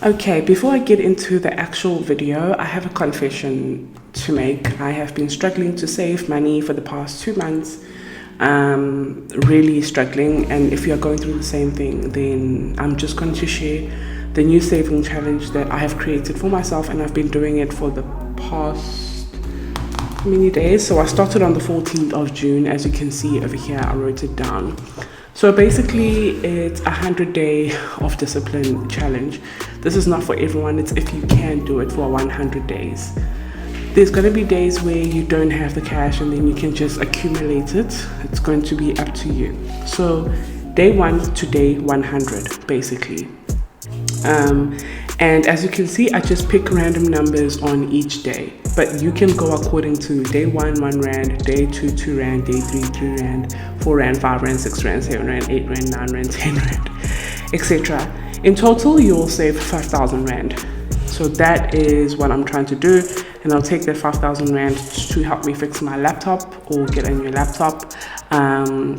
Okay, before I get into the actual video, I have a confession to make. I have been struggling to save money for the past 2 months, really struggling. And if you are going through the same thing, then I'm just going to share the new saving challenge that I have created for myself, and I've been doing it for the past many days. So I started on the 14th of June. As you can see over here, I wrote it down. So basically, it's a 100-day of discipline challenge. This is not for everyone. It's if you can do it for 100 days. There's going to be days where you don't have the cash and then you can just accumulate it. It's going to be up to you. So day 1 to day 100, basically. And as you can see, I just pick random numbers on each day, but you can go according to day 1, 1 Rand, day 2, 2 Rand, day 3, 3 Rand, 4 Rand, 5 Rand, 6 Rand, 7 Rand, 8 Rand, 9 Rand, 10 Rand, etc. In total, you'll save 5,000 Rand. So that is what I'm trying to do. And I'll take that 5,000 Rand to help me fix my laptop or get a new laptop.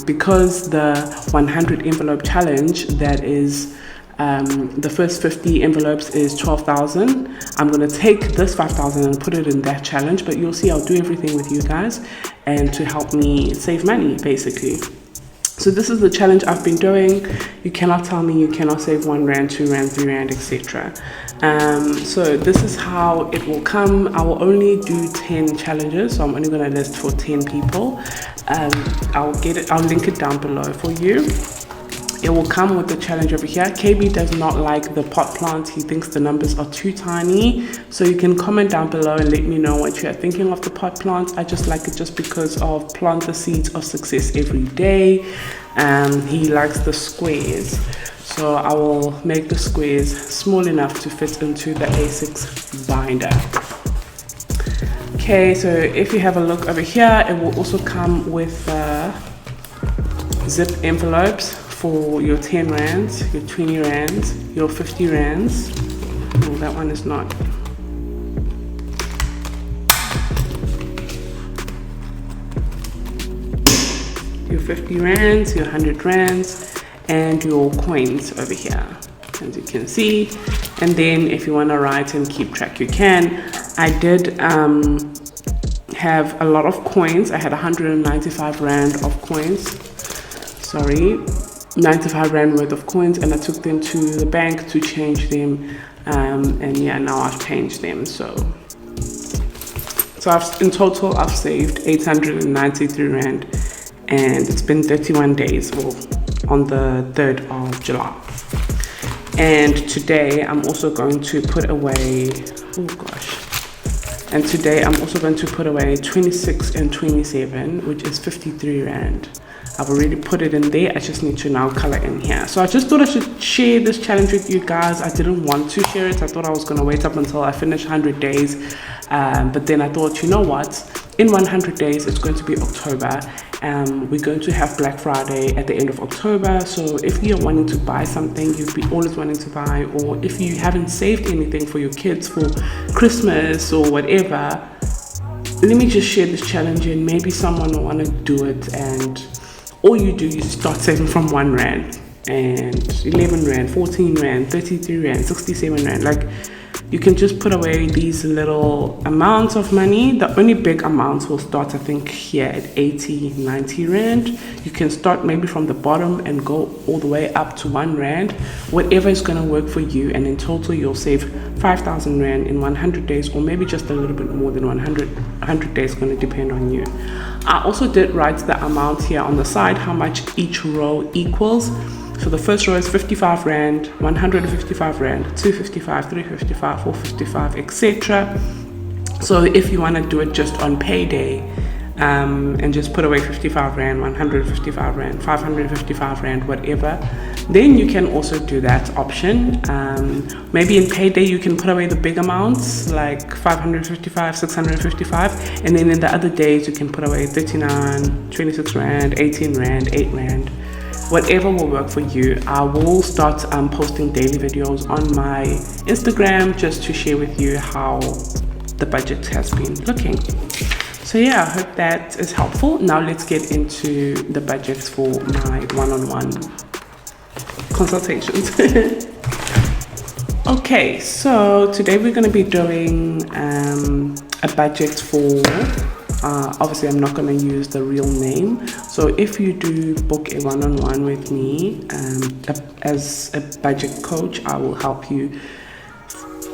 Because the 100 envelope challenge, that is the first 50 envelopes is 12,000. I'm gonna take this 5,000 and put it in that challenge, but you'll see I'll do everything with you guys and to help me save money, basically. So this is the challenge I've been doing. You cannot tell me you cannot save 1 Rand, 2 Rand, 3 Rand, etc. So this is how it will come. I will only do 10 challenges, so I'm only gonna list for 10 people. I'll link it down below for you. It will come with the challenge over here. KB does not like the pot plant. He thinks the numbers are too tiny. So you can comment down below and let me know what you are thinking of the pot plant. I just like it just because of plant the seeds of success every day. He likes the squares. So I will make the squares small enough to fit into the A6 binder. Okay, so if you have a look over here, it will also come with zip envelopes for your 10 rands, your 20 rands, your 50 rands. No, that one is not. Your 50 rands, your 100 rands, and your coins over here, as you can see. And then if you want to write and keep track, you can. I did have a lot of coins. I had 195 Rand of coins. Sorry. 95 Rand worth of coins, and I took them to the bank to change them, and yeah, now I've changed them. So in total I've saved 893 Rand, and it's been 31 days, well, on the 3rd of July. And today I'm also going to put away, and today I'm also going to put away 26 and 27, which is 53 Rand. I've already put it in there. I just need to now color in here. So I just thought I should share this challenge with you guys. I didn't want to share it. I thought I was going to wait up until I finish 100 days. But then I thought, you know what? In 100 days, it's going to be October. We're going to have Black Friday at the end of October. So if you're wanting to buy something you've been always wanting to buy, or if you haven't saved anything for your kids for Christmas or whatever, let me just share this challenge, and maybe someone will want to do it. And all you do is start saving from 1 Rand and 11 Rand, 14 Rand, 33 Rand, 67 Rand. Like, you can just put away these little amounts of money. The only big amounts will start, I think, here at 80, 90 Rand. You can start maybe from the bottom and go all the way up to 1 Rand. Whatever is going to work for you. And in total, you'll save 5,000 Rand in 100 days, or maybe just a little bit more than 100. 100 days, going to depend on you. I also did write the amount here on the side, how much each row equals. So the first row is 55 Rand, 155 Rand, 255, 355, 455, etc. So if you want to do it just on payday, and just put away 55 Rand, 155 Rand, 555 Rand, whatever, then you can also do that option. Maybe in payday you can put away the big amounts like 555, 655, and then in the other days you can put away 39, 26 Rand, 18 Rand, 8 Rand. Whatever will work for you. I will start posting daily videos on my Instagram just to share with you how the budget has been looking. So yeah, I hope that is helpful. Now let's get into the budgets for my one-on-one consultations. Okay, so today we're going to be doing a budget for, obviously I'm not going to use the real name. So if you do book a one-on-one with me as a budget coach, I will help you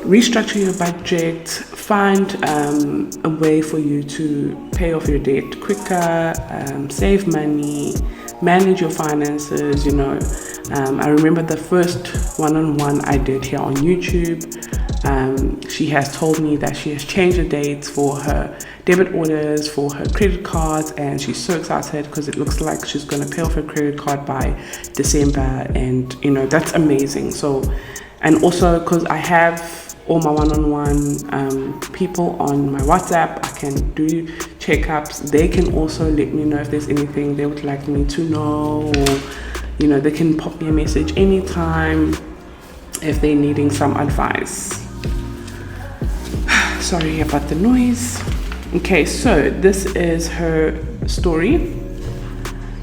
restructure your budget, find a way for you to pay off your debt quicker, save money, manage your finances. I remember the first one-on-one I did here on YouTube. She has told me that she has changed the dates for her debit orders, for her credit cards, and she's so excited because it looks like she's going to pay off her credit card by December, and that's amazing. So, and also because I have all my one-on-one people on my WhatsApp, I can do checkups. They can also let me know if there's anything they would like me to know, or they can pop me a message anytime if they're needing some advice. Sorry about the noise. Okay, so this is her story.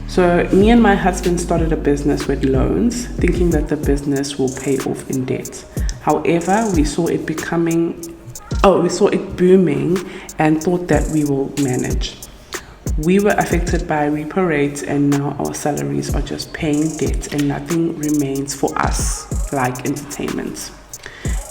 So me and my husband started a business with loans, thinking that the business will pay off in debt. However, we saw it booming and thought that we will manage. We were affected by repo rates, and now our salaries are just paying debt and nothing remains for us like entertainment.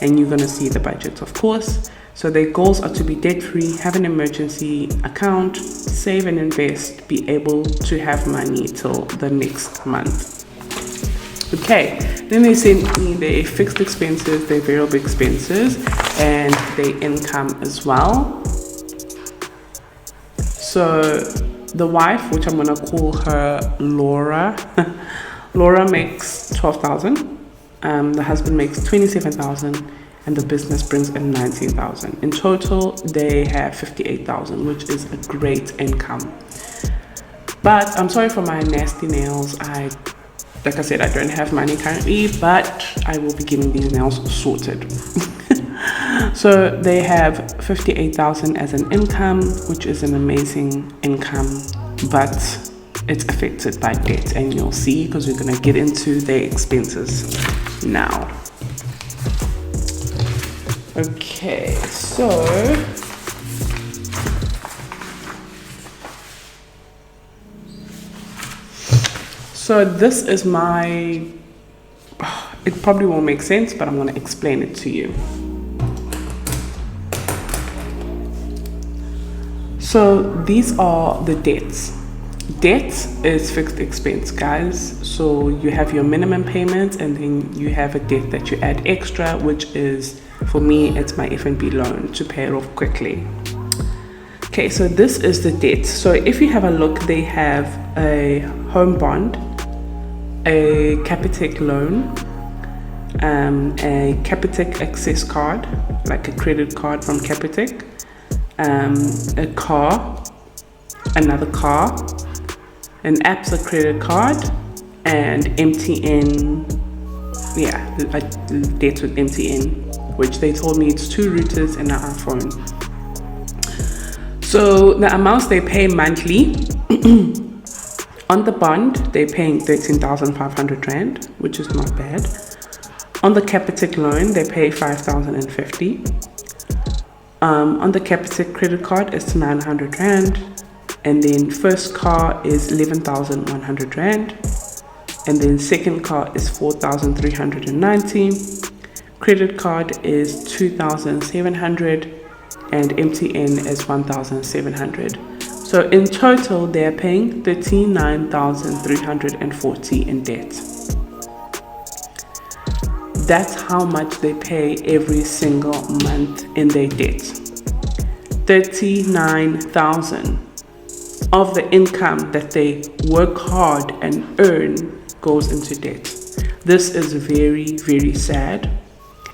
And you're going to see the budget, of course. So their goals are to be debt-free, have an emergency account, save and invest, be able to have money till the next month. Okay, then they sent me their fixed expenses, their variable expenses, and their income as well. So the wife, which I'm gonna call her Laura, Laura makes 12,000. The husband makes 27,000, and the business brings in 19,000. In total, they have 58,000, which is a great income. But I'm sorry for my nasty nails. Like I said, I don't have money currently, but I will be getting these nails sorted. So they have 58,000 as an income, which is an amazing income, but it's affected by debt, and you'll see because we're going to get into their expenses now. Okay, so this is it probably won't make sense, but I'm going to explain it to you. So these are the debts. Debt is fixed expense, guys. So you have your minimum payment, and then you have a debt that you add extra, which is, for me, it's my F&B loan to pay it off quickly. Okay, so this is the debt. So if you have a look, they have a home bond, a Capitec loan, a Capitec access card, like a credit card from Capitec, a car, another car, an ABSA credit card, and MTN, a debt with MTN, which they told me it's 2 routers and an iPhone. So the amounts they pay monthly, on the bond, they're paying 13,500 Rand, which is not bad. On the Capitec loan, they pay 5,050. On the Capitec credit card, it's 900 Rand. And then first car is 11,100 Rand. And then second car is 4,390. Credit card is 2,700. And MTN is 1,700. So in total, they're paying 39,340 in debt. That's how much they pay every single month in their debt. 39,000 of the income that they work hard and earn goes into debt. This is very, very sad.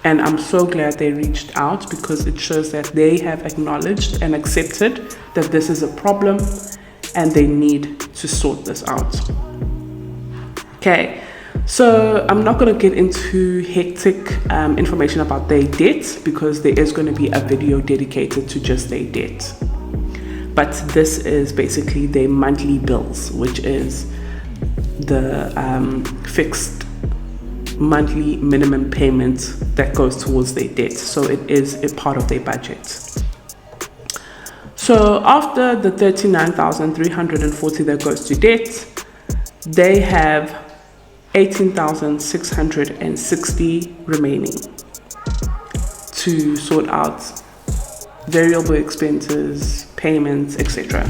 And I'm so glad they reached out, because it shows that they have acknowledged and accepted that this is a problem and they need to sort this out. Okay, so I'm not going to get into hectic information about their debt, because there is going to be a video dedicated to just their debt. But this is basically their monthly bills, which is the fixed monthly minimum payment that goes towards their debt. So it is a part of their budget. So after the 39,340 that goes to debt, they have 18,660 remaining to sort out variable expenses, payments, etc.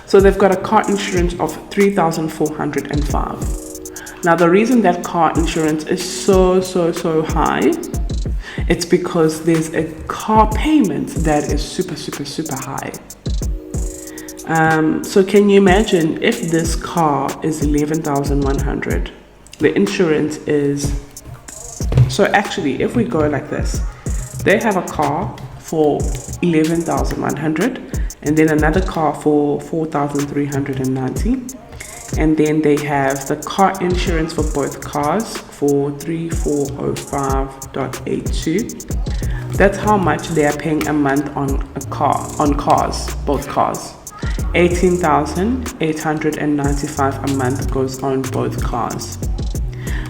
So they've got a car insurance of 3,405. Now the reason that car insurance is so high, it's because there's a car payment that is super high. So can you imagine if this car is 11,100, the insurance is, so actually if we go like this, they have a car for 11,100 and then another car for 4,390, and then they have the car insurance for both cars for 3,405.82. That's how much they are paying a month on a car, on cars, both cars. 18,895 a month goes on both cars.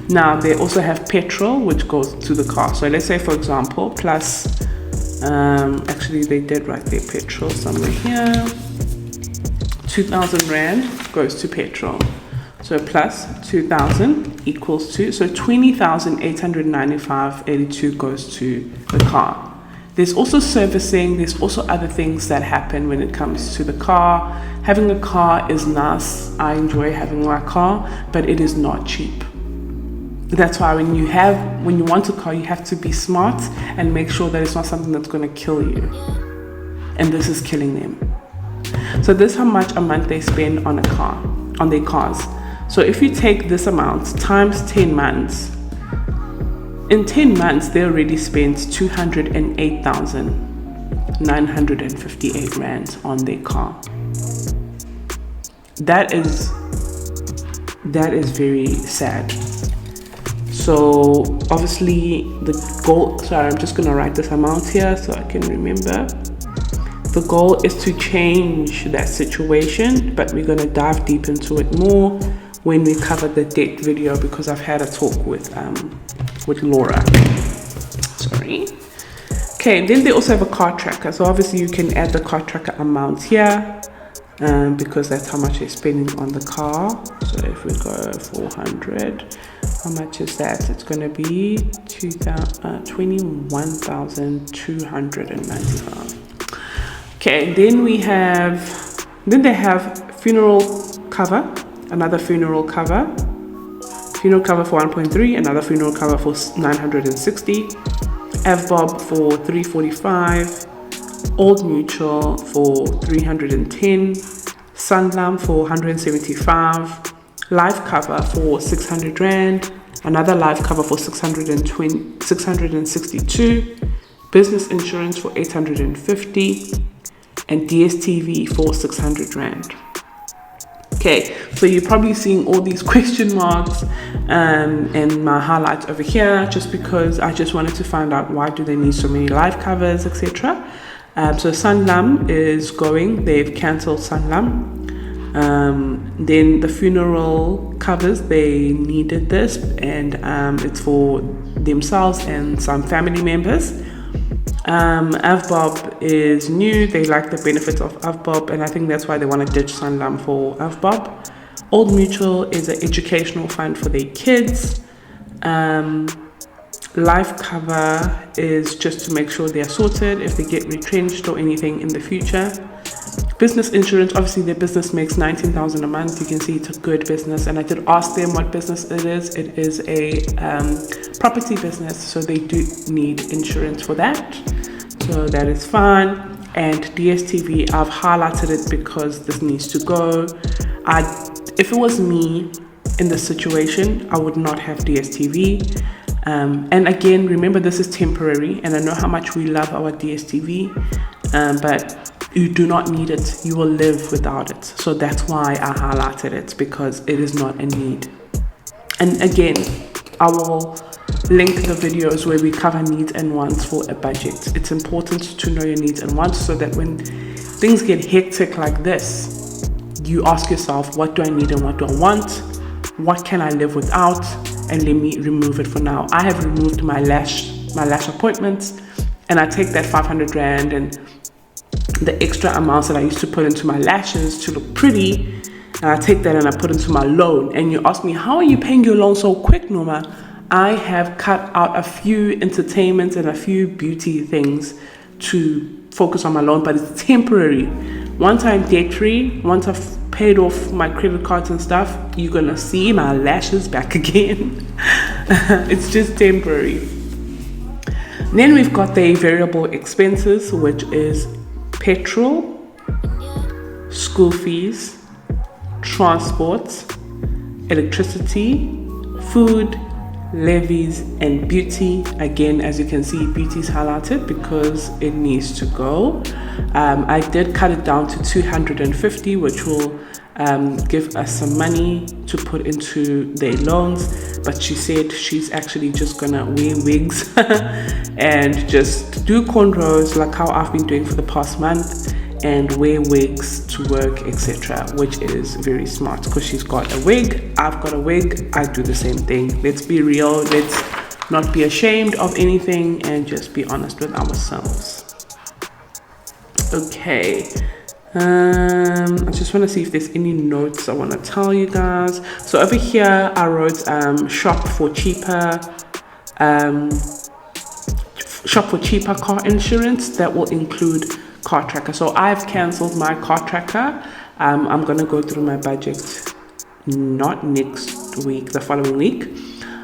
Now they also have petrol which goes to the car. So let's say for example plus actually they did write their petrol somewhere here, 2,000 rand goes to petrol. So plus 2,000 equals to, so 20,895.82 goes to the car. There's also servicing, there's also other things that happen when it comes to the car. Having a car is nice. I enjoy having my car, but it is not cheap. That's why when you want a car, you have to be smart and make sure that it's not something that's going to kill you. And this is killing them. So this is how much a month they spend on a car, on their cars. So if you take this amount times 10 months, in 10 months, they already spent 208,958 rand on their car. That is very sad. So obviously the goal, sorry, I'm just gonna write this amount here so I can remember. The goal is to change that situation, but we're gonna dive deep into it more when we cover the debt video, because I've had a talk with Laura. Sorry. Okay, then they also have a car tracker. So obviously you can add the car tracker amount here because that's how much they're spending on the car. So if we go 400, how much is that? It's going to be 21,295. Okay, then they have funeral cover, another funeral cover. Funeral cover for 1.3, another funeral cover for 960, AVBOB for 345, Old Mutual for 310, Sanlam for 175, life cover for 600 rand, another life cover for 662, business insurance for 850, and DSTV for 600 rand. Okay, so you're probably seeing all these question marks and my highlights over here, just because I just wanted to find out why do they need so many life covers, etc. So Sanlam is going, they've cancelled Sanlam. Then the funeral covers, they needed this, and it's for themselves and some family members. AVBOB is new. They like the benefits of AVBOB, and I think that's why they want to ditch Sanlam for AVBOB. Old Mutual is an educational fund for their kids. Life cover is just to make sure they're sorted if they get retrenched or anything in the future. Business insurance, obviously their business makes 19,000 a month. You can see it's a good business, and I did ask them what business it is. It is a property business, so they do need insurance for that. So that is fine. And DSTV, I've highlighted it because this needs to go. If it was me in this situation, I would not have DSTV. And again, remember this is temporary, and I know how much we love our DSTV, but you do not need it. You will live without it. So that's why I highlighted it, because it is not a need. And again, I will link the videos where we cover needs and wants for a budget. It's important to know your needs and wants, so that when things get hectic like this, you ask yourself, what do I need and what do I want? What can I live without? and let me remove it for now. I have removed my lash appointments, and I take that 500 rand and the extra amounts that I used to put into my lashes to look pretty, and I take that and I put into my loan. And you ask me, how are you paying your loan so quick, Norma? I have cut out a few entertainments and a few beauty things to focus on my loan, but it's temporary. Once I'm debt free, once I've paid off my credit cards and stuff, you're gonna see my lashes back again. It's just temporary. Then we've got the variable expenses, which is petrol, school fees, transport, electricity, food, levies, and beauty. Again, as you can see, beauty is highlighted because it needs to go. I did cut it down to 250, which will give us some money to put into their loans. But she said she's actually just gonna wear wigs and just do cornrows like how I've been doing for the past month, and wear wigs to work, etc., which is very smart because she's got a wig, I've got a wig, I do the same thing. Let's be real, let's not be ashamed of anything and just be honest with ourselves. Okay, I just want to see if there's any notes I want to tell you guys. So over here I wrote shop for cheaper car insurance that will include car tracker. So I've cancelled my car tracker. I'm gonna go through my budget not next week, the following week.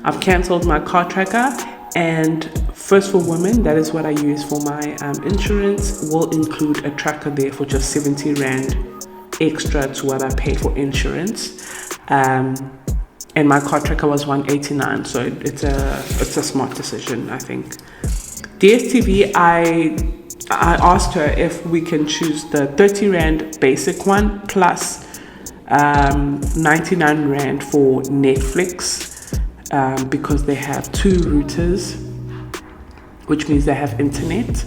I've cancelled my car tracker, and First for Women, that is what I use for my insurance, will include a tracker there for just 70 rand extra to what I pay for insurance. And my car tracker was 189, so it's a smart decision, I think. DSTV, I asked her if we can choose the 30 rand basic one plus 99 rand for Netflix, because they have 2 routers, which means they have internet.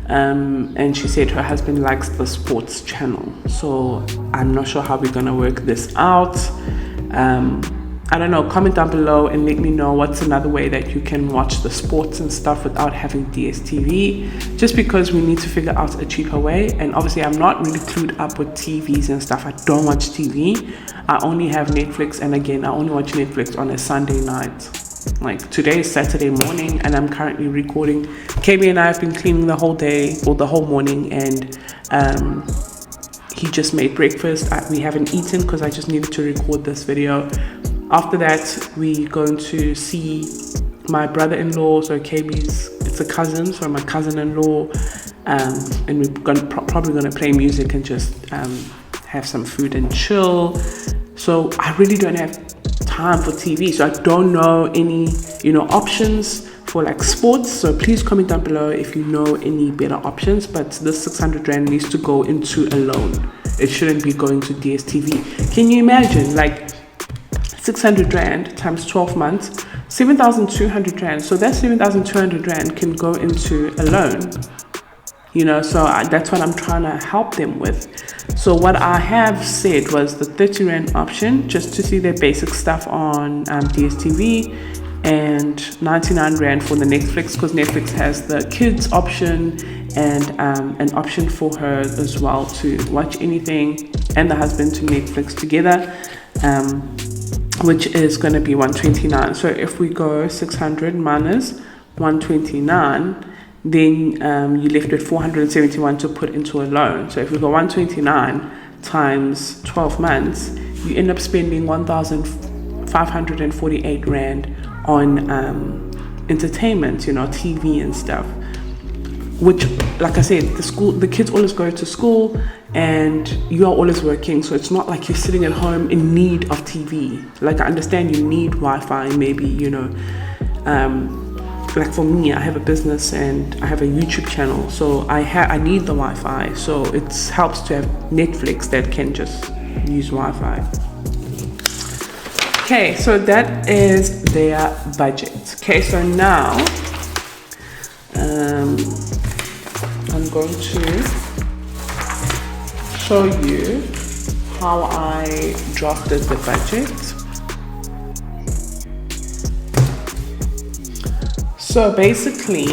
And she said her husband likes the sports channel, so I'm not sure how we're gonna work this out. I don't know, comment down below and let me know what's another way that you can watch the sports and stuff without having DSTV, just because we need to figure out a cheaper way. And obviously I'm not really clued up with TVs and stuff. I don't watch TV. I only have Netflix, and again, I only watch Netflix on a Sunday night. Like today is Saturday morning and I'm currently recording. KB and I have been cleaning the whole day or the whole morning, and he just made breakfast. We haven't eaten because I just needed to record this video. After that, we're going to see my brother-in-law, so KB's, it's a cousin, so my cousin-in-law, and we're probably going to play music and just have some food and chill. So I really don't have time for TV, so I don't know any, options for like sports. So please comment down below if you know any better options, but this 600 rand needs to go into a loan. It shouldn't be going to DSTV. Can you imagine, like, 600 rand times 12 months, 7,200 rand. So that 7,200 rand can go into a loan, so that's what I'm trying to help them with. So what I have said was the 30 rand option, just to see their basic stuff on DSTV, and 99 rand for the Netflix, because Netflix has the kids option and an option for her as well to watch anything, and the husband to Netflix together. Which is going to be 129. So if we go 600 minus 129, then you're left with 471 to put into a loan. So if we go 129 times 12 months, you end up spending 1,548 rand on entertainment, TV and stuff. Which, like I said, the kids always go to school and you are always working, so it's not like you're sitting at home in need of TV. Like, I understand you need Wi-Fi, maybe, like for me, I have a business and I have a YouTube channel, so I need the Wi-Fi. So it helps to have Netflix that can just use Wi-Fi. Okay, so that is their budget. Okay, so now I'm going to show you how I drafted the budget. So basically,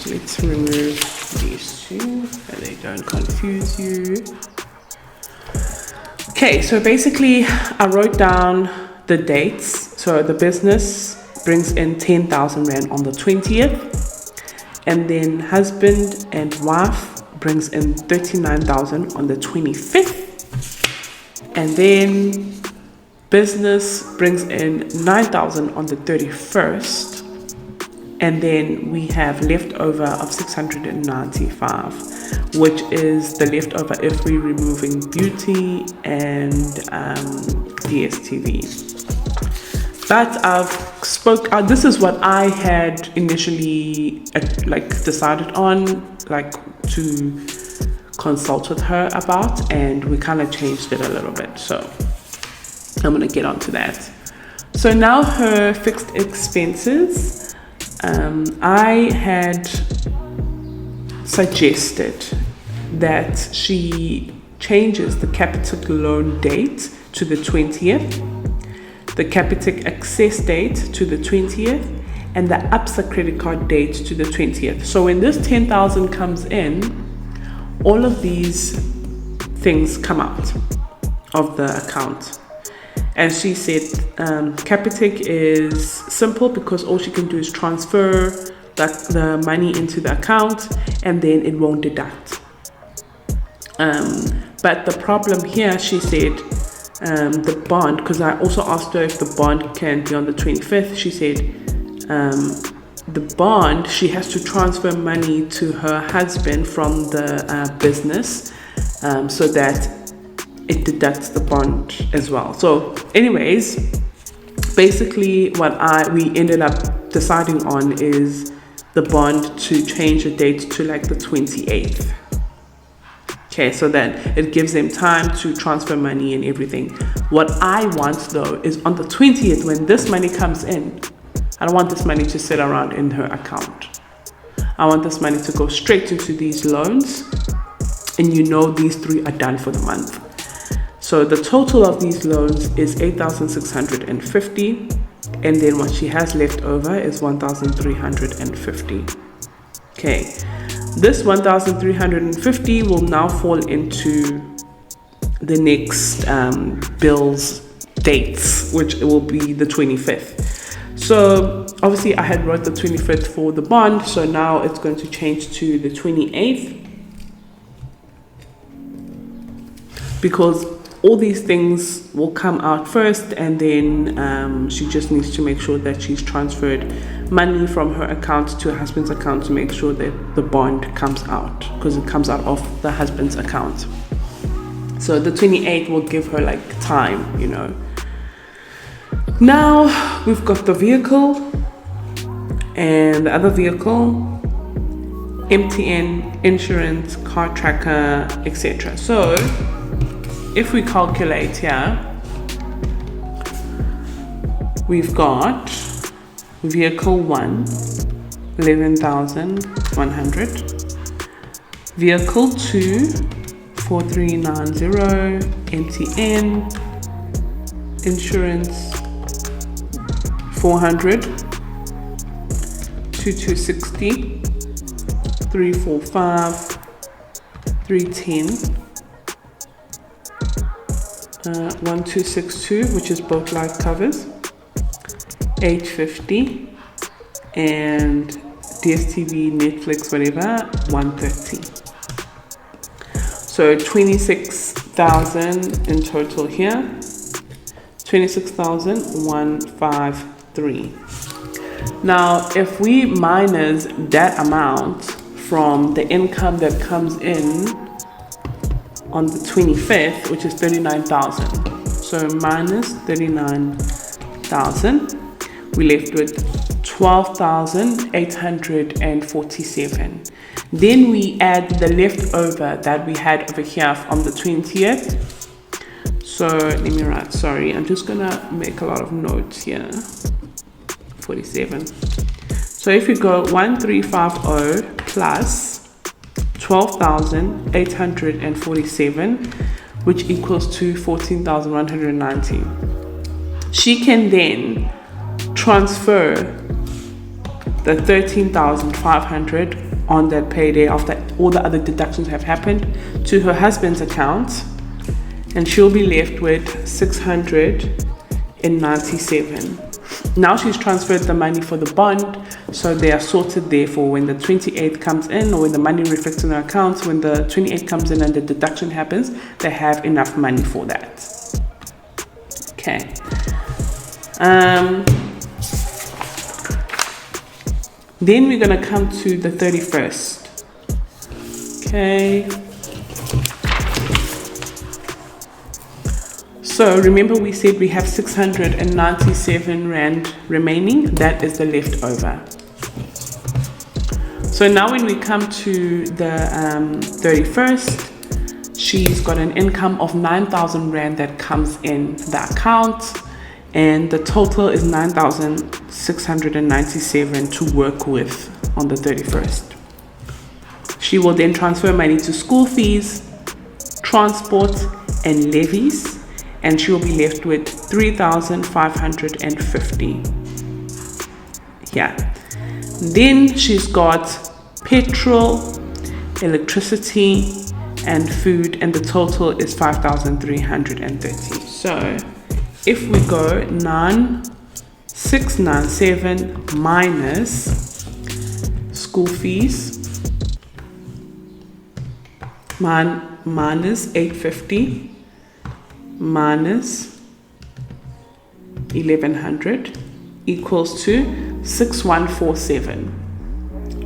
let's remove these two so they don't confuse you. Okay, so basically I wrote down the dates. So the business brings in 10,000 Rand on the 20th, and then husband and wife brings in 39,000 on the 25th, and then business brings in 9,000 on the 31st. And then we have leftover of 695, which is the leftover if we're removing beauty and DSTV. But this is what I had initially decided on, to consult with her about, and we kind of changed it a little bit. So I'm gonna get onto that. So now her fixed expenses. I had suggested that she changes the Capitec loan date to the 20th, the Capitec access date to the 20th, and the ABSA credit card date to the 20th. So when this 10,000 comes in, all of these things come out of the account. And she said Capitec is simple because all she can do is transfer the money into the account and then it won't deduct. But the problem here, she said, the bond, because I also asked her if the bond can be on the 25th. She said the bond, she has to transfer money to her husband from the business so that it deducts the bond as well. So anyways, basically what we ended up deciding on is the bond to change the date to the 28th. Okay, so then it gives them time to transfer money and everything. What I want though is on the 20th, when this money comes in, I don't want this money to sit around in her account. I want this money to go straight into these loans, and these three are done for the month. So the total of these loans is 8,650, and then what she has left over is 1,350. Okay, this 1,350 will now fall into the next bill's dates, which will be the 25th. So obviously I had wrote the 25th for the bond, so now it's going to change to the 28th, because all these things will come out first, and then she just needs to make sure that she's transferred money from her account to her husband's account to make sure that the bond comes out, because it comes out of the husband's account. So the 28th will give her time, Now we've got the vehicle and the other vehicle, MTN, insurance, car tracker, etc. So if we calculate here, we've got vehicle 1, 11,100, vehicle 2, 4,390, MTN, insurance 400, 2,260, 345, 310, 1,262, which is both life covers, 850, and DSTV, Netflix, whatever, 130. So 26,000 in total here, 26,153. Now, if we minus that amount from the income that comes in on the 25th, which is 39,000. So minus 39,000, we left with 12,847. Then we add the leftover that we had over here from the 20th. So let me write, sorry, I'm just gonna make a lot of notes here. 47. So if we go 1350 plus 12,847, which equals to 14,190. She can then transfer the 13,500 on that payday after all the other deductions have happened to her husband's account, and she'll be left with 697. Now she's transferred the money for the bond, so they are sorted there for when the 28th comes in, or when the money reflects in their accounts. When the 28th comes in and the deduction happens, they have enough money for that. Okay. Then we're gonna come to the 31st. Okay. So remember we said we have 697 Rand remaining. That is the leftover. So now when we come to the 31st, she's got an income of 9,000 Rand that comes in the account, and the total is 9,697 to work with on the 31st. She will then transfer money to school fees, transport, and levies, and she will be left with 3,550. Yeah. Then she's got petrol, electricity, and food, and the total is 5,330. So if we go 9,697 minus school fees, minus 850 minus 1,100 equals to 6,147,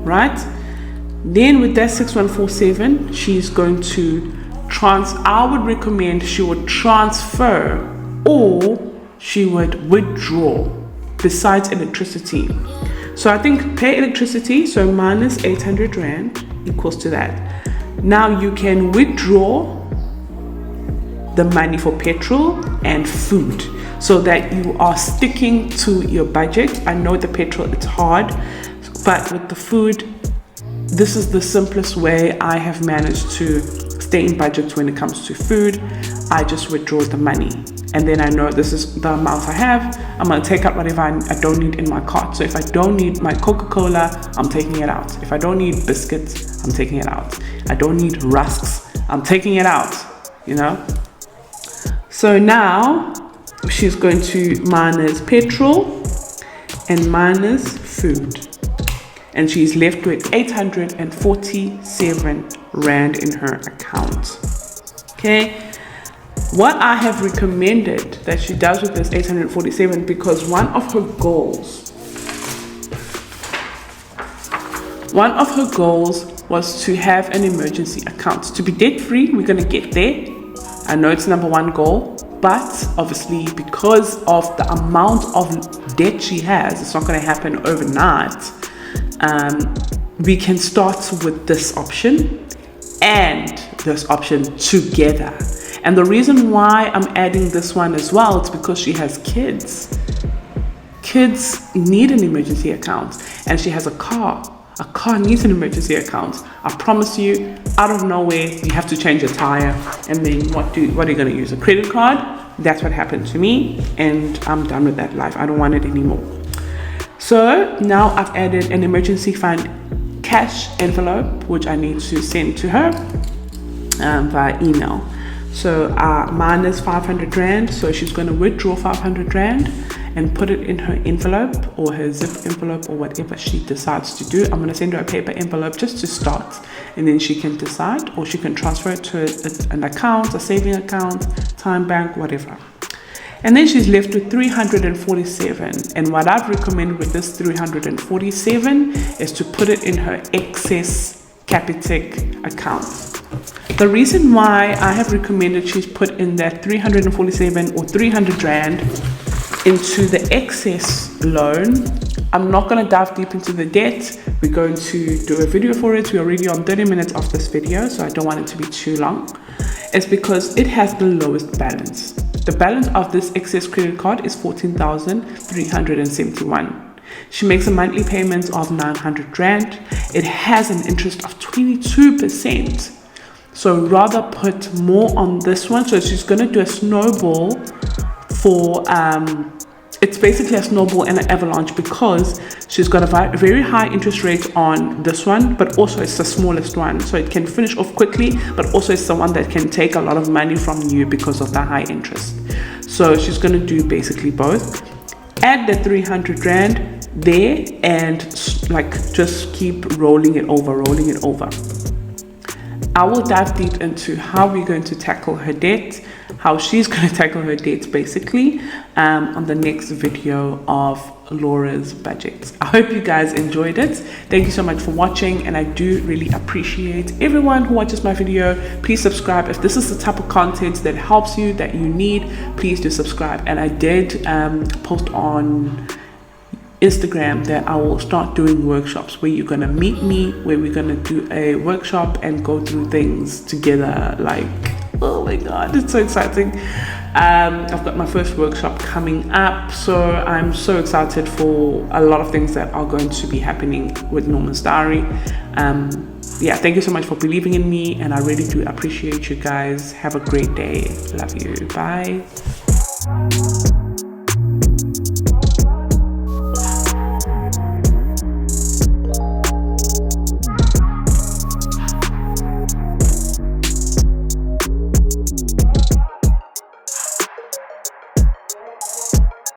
right? Then with that 6,147, she's going to I would recommend she would transfer, or she would withdraw besides electricity. So I think pay electricity, so minus 800 Rand equals to that. Now you can withdraw the money for petrol and food so that you are sticking to your budget. I know the petrol, it's hard, but with the food, this is the simplest way I have managed to stay in budget when it comes to food. I just withdraw the money, and then I know this is the amount I have. I'm going to take out whatever I don't need in my cart. So if I don't need my Coca-Cola, I'm taking it out. If I don't need biscuits, I'm taking it out. I don't need rusks, I'm taking it out, you know. So now she's going to minus petrol and minus food, and she's left with 847 Rand in her account. Okay, what I have recommended that she does with this 847, because one of her goals was to have an emergency account, to be debt free. We're going to get there. I know it's number one goal, but obviously because of the amount of debt she has, it's not going to happen overnight. We can start with this option and this option together. And the reason why I'm adding this one as well is because she has kids. Kids need an emergency account, and she has a car. A car needs an emergency account. I promise you, out of nowhere, you have to change a tire, and then what are you going to use? A credit card? That's what happened to me, and I'm done with that life. I don't want it anymore. So now I've added an emergency fund cash envelope, which I need to send to her via email. So minus 500 Rand. So she's going to withdraw 500 Rand and put it in her envelope, or her zip envelope, or whatever she decides to do. I'm going to send her a paper envelope just to start, and then she can decide, or she can transfer it to an account, a saving account, time bank, whatever. And then she's left with 347. And what I've recommended with this 347 is to put it in her excess Capitec account. The reason why I have recommended she's put in that 347 or 300 Rand into the excess loan. I'm not going to dive deep into the debt. We're going to do a video for it. We're already on 30 minutes of this video, so I don't want it to be too long. It's because it has the lowest balance. The balance of this excess credit card is 14,371. She makes a monthly payment of 900 Rand. It has an interest of 22%. So rather put more on this one. So she's going to do a snowball for it's basically a snowball and an avalanche, because she's got a very high interest rate on this one, but also it's the smallest one, so it can finish off quickly, but also it's the one that can take a lot of money from you because of the high interest. So she's going to do basically both. Add the 300 rand there and like just keep rolling it over. I will dive deep into how we're going to tackle her debt, how she's going to tackle her debts basically, on the next video of Laura's budget. I hope you guys enjoyed it. Thank you so much for watching, and I do really appreciate everyone who watches my video. Please subscribe. If this is the type of content that helps you, that you need, please do subscribe. And I did post on Instagram that I will start doing workshops where you're gonna meet me, where we're gonna do a workshop and go through things together. Like, oh my god, it's so exciting. I've got my first workshop coming up, so I'm so excited for a lot of things that are going to be happening with Norman's Diary. Yeah, thank you so much for believing in me, and I really do appreciate you guys. Have a great day. Love you. Bye.